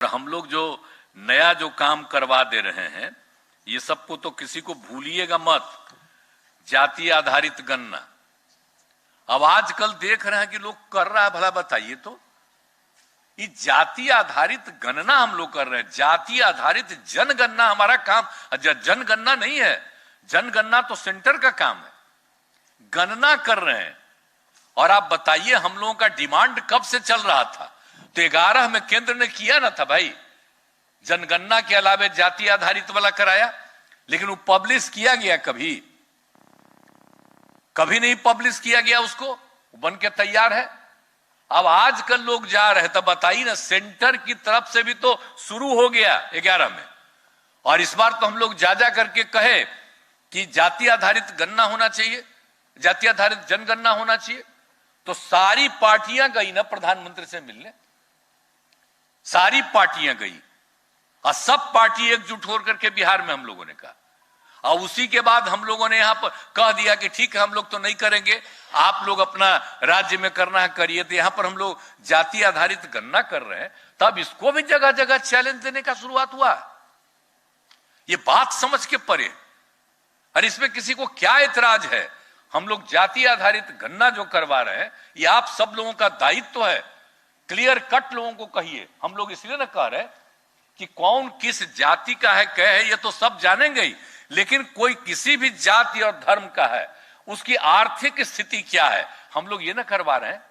हम लोग जो नया जो काम करवा दे रहे हैं, ये सबको तो किसी को भूलिएगा मत। जाति आधारित गणना अब आजकल देख रहे हैं कि लोग कर रहा है, भला बताइए तो ये जाति आधारित गणना हम लोग कर रहे हैं। जाति आधारित जनगणना हमारा काम, जनगणना नहीं है। जनगणना तो सेंटर का काम है, गणना कर रहे हैं। और आप बताइए हम लोगों का डिमांड कब से चल रहा था? तो 11 में केंद्र ने किया ना था भाई, जनगणना के अलावे जाति आधारित वाला कराया, लेकिन वो पब्लिश किया गया कभी नहीं पब्लिश किया गया, उसको बन के तैयार है। अब आजकल लोग जा रहे, तब बताइए ना, सेंटर की तरफ से भी तो शुरू हो गया 11 में। और इस बार तो हम लोग जा करके कहे कि जाति आधारित गणना होना चाहिए, जाति आधारित जनगणना होना चाहिए। तो सारी पार्टियां गई ना प्रधानमंत्री से मिलने, सारी पार्टियां गई और सब पार्टी एकजुट होकर के बिहार में हम लोगों ने कहा। और उसी के बाद हम लोगों ने यहां पर कह दिया कि ठीक है, हम लोग तो नहीं करेंगे, आप लोग अपना राज्य में करना है करिए। तो यहां पर हम लोग जाति आधारित गणना कर रहे हैं, तब इसको भी जगह जगह चैलेंज देने का शुरुआत हुआ। ये बात समझ के परे, और इसमें किसी को क्या एतराज है? हम लोग जाति आधारित गणना जो करवा रहे हैं, ये आप सब लोगों का दायित्व है। क्लियर कट लोगों को कहिए। हम लोग इसलिए ना कह रहे कि कौन किस जाति का है, क्या है, ये तो सब जानेंगे ही, लेकिन कोई किसी भी जाति और धर्म का है, उसकी आर्थिक स्थिति क्या है, हम लोग ये ना करवा रहे हैं।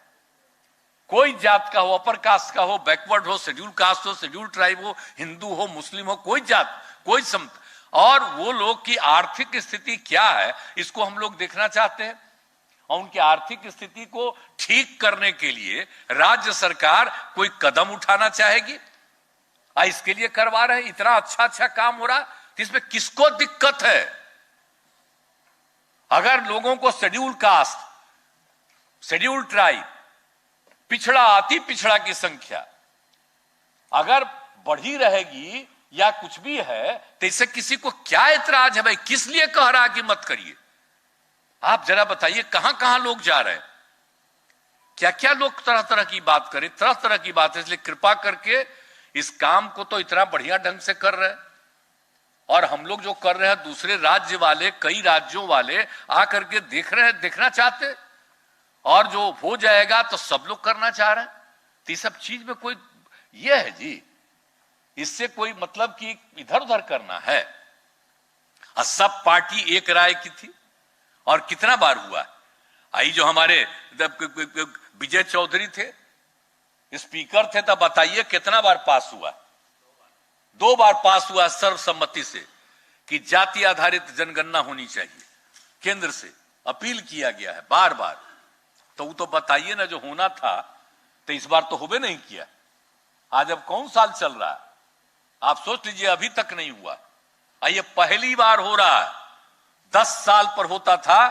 कोई जात का हो, अपर कास्ट का हो, बैकवर्ड हो, शेड्यूल कास्ट हो, शेड्यूल ट्राइब हो, हिंदू हो, मुस्लिम हो, कोई जात, कोई सम, और वो लोग की आर्थिक स्थिति क्या है, इसको हम लोग देखना चाहते हैं। और उनकी आर्थिक स्थिति को ठीक करने के लिए राज्य सरकार कोई कदम उठाना चाहेगी, इसके लिए करवा रहे हैं। इतना अच्छा काम हो रहा, तो इसमें किसको दिक्कत है? अगर लोगों को शेड्यूल कास्ट, शेड्यूल ट्राइब, पिछड़ा, अति पिछड़ा की संख्या अगर बढ़ी रहेगी या कुछ भी है, तो इससे किसी को क्या एतराज है भाई? किस लिए कह रहा कि मत करिए? आप जरा बताइए कहां कहां लोग जा रहे हैं, क्या क्या लोग तरह तरह की बात करें, तरह तरह की बात है। इसलिए कृपा करके इस काम को तो इतना बढ़िया ढंग से कर रहे हैं, और हम लोग जो कर रहे हैं, दूसरे राज्य वाले, कई राज्यों वाले आकर के देख रहे हैं, देखना चाहते, और जो हो जाएगा तो सब लोग करना चाह रहे हैं। तो इस सब चीज में कोई ये है जी, इससे कोई मतलब कि इधर उधर करना है। और सब पार्टी एक राय की थी, और कितना बार हुआ। आई जो हमारे विजय चौधरी थे, स्पीकर थे, तब बताइए कितना बार पास हुआ? 2 बार पास हुआ सर्वसम्मति से कि जाति आधारित जनगणना होनी चाहिए। केंद्र से अपील किया गया है बार बार। तो वो तो बताइए ना, जो होना था तो इस बार तो होबे नहीं किया। आज अब कौन साल चल रहा है, आप सोच लीजिए, अभी तक नहीं हुआ। ये पहली बार हो रहा है। 10 साल पर होता था,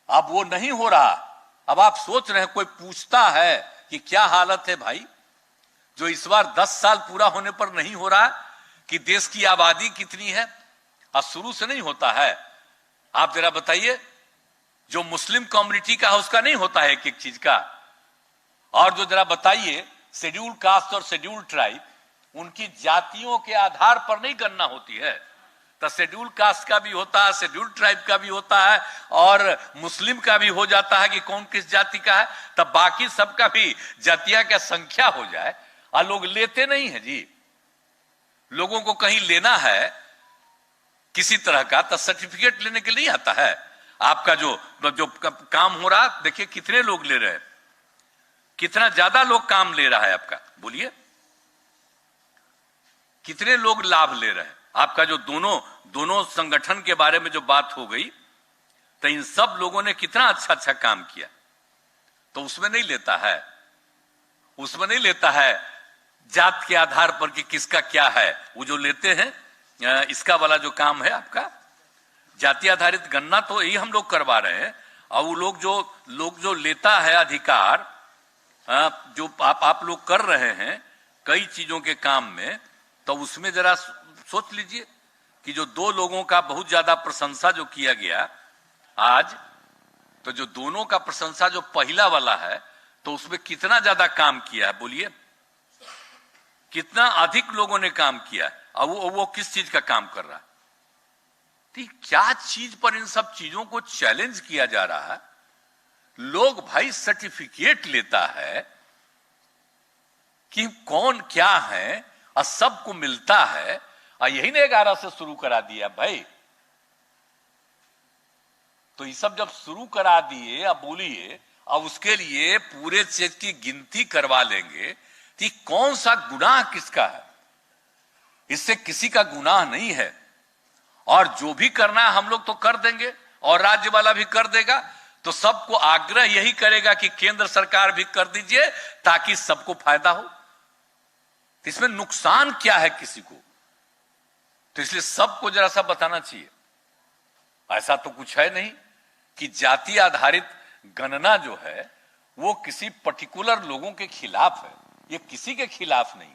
अब वो नहीं हो रहा। अब आप सोच रहे हैं, कोई पूछता है कि क्या हालत है भाई, जो इस बार 10 साल पूरा होने पर नहीं हो रहा, कि देश की आबादी कितनी है, और शुरू से नहीं होता है। आप जरा बताइए, जो मुस्लिम कम्युनिटी का है उसका नहीं होता है एक एक चीज का। और जो जरा बताइए शेड्यूल कास्ट और शेड्यूल ट्राइब, उनकी जातियों के आधार पर नहीं गणना होती है। तो शेड्यूल कास्ट का भी होता है, शेड्यूल ट्राइब का भी होता है, और मुस्लिम का भी हो जाता है कि कौन किस जाति का है। तब बाकी सबका भी जातियां का संख्या हो जाए, और लोग लेते नहीं है जी। लोगों को कहीं लेना है किसी तरह का, तो सर्टिफिकेट लेने के लिए आता है। आपका जो काम हो रहा, देखिए कितने लोग ले रहे हैं, कितना ज्यादा लोग काम ले रहा है आपका, बोलिए कितने लोग लाभ ले रहे हैं। आपका जो दोनों संगठन के बारे में जो बात हो गई, तो इन सब लोगों ने कितना अच्छा काम किया। तो उसमें नहीं लेता है, उसमें नहीं लेता है जात के आधार पर कि किसका क्या है। वो जो लेते हैं, इसका वाला जो काम है आपका जाति आधारित गणना, तो यही हम लोग करवा रहे हैं। और वो लोग जो लेता है अधिकार, जो आप लोग कर रहे हैं कई चीजों के काम में, तो उसमें जरा सोच लीजिए कि जो 2 लोगों का बहुत ज्यादा प्रशंसा जो किया गया आज, तो जो दोनों का प्रशंसा जो पहला वाला है, तो उसमें कितना ज्यादा काम किया है बोलिए। कितना अधिक लोगों ने काम किया है, अब वो किस चीज का काम कर रहा है? तो क्या चीज पर इन सब चीजों को चैलेंज किया जा रहा है? लोग भाई सर्टिफिकेट लेता है कि कौन क्या है और सबको मिलता है, और यही ने 11 से शुरू करा दिया भाई। तो ये सब जब शुरू करा दिए, अब बोलिए, अब उसके लिए पूरे चीज की गिनती करवा लेंगे कि कौन सा गुनाह किसका है? इससे किसी का गुनाह नहीं है, और जो भी करना है हम लोग तो कर देंगे और राज्य वाला भी कर देगा। तो सबको आग्रह यही करेगा कि केंद्र सरकार भी कर दीजिए ताकि सबको फायदा हो। इसमें नुकसान क्या है किसी को? तो इसलिए सबको जरा सा बताना चाहिए। ऐसा तो कुछ है नहीं कि जाति आधारित गणना जो है वो किसी पर्टिकुलर लोगों के खिलाफ है, ये किसी के खिलाफ नहीं।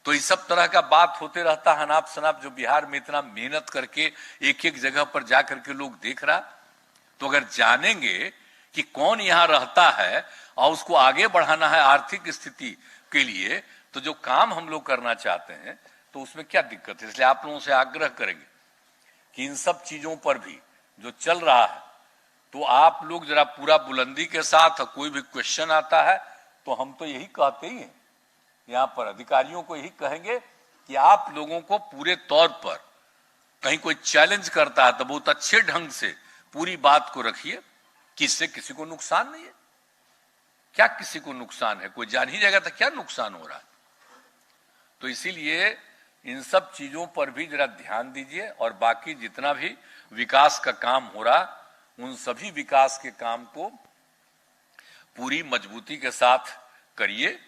तो इस सब तरह का बात होते रहता है अनाप शनाप, जो बिहार में इतना मेहनत करके एक एक जगह पर जाकर के लोग देख रहा। तो अगर जानेंगे कि कौन यहां रहता है और उसको आगे बढ़ाना है आर्थिक स्थिति के लिए, तो जो काम हम लोग करना चाहते हैं तो उसमें क्या दिक्कत है? इसलिए आप लोगों से आग्रह करेंगे कि इन सब चीजों पर भी जो चल रहा है तो आप लोग जरा पूरा बुलंदी के साथ, कोई भी क्वेश्चन आता है तो हम तो यही कहते ही हैं, यहां पर अधिकारियों को यही कहेंगे कि आप लोगों को पूरे तौर पर कहीं कोई चैलेंज करता है तो बहुत अच्छे ढंग से पूरी बात को रखिए कि इससे किसी को नुकसान नहीं है। क्या किसी को नुकसान है? कोई जान ही जाएगा तो क्या नुकसान हो रहा है? तो इसीलिए इन सब चीजों पर भी जरा ध्यान दीजिए, और बाकी जितना भी विकास का काम हो रहा उन सभी विकास के काम को पूरी मजबूती के साथ करिए।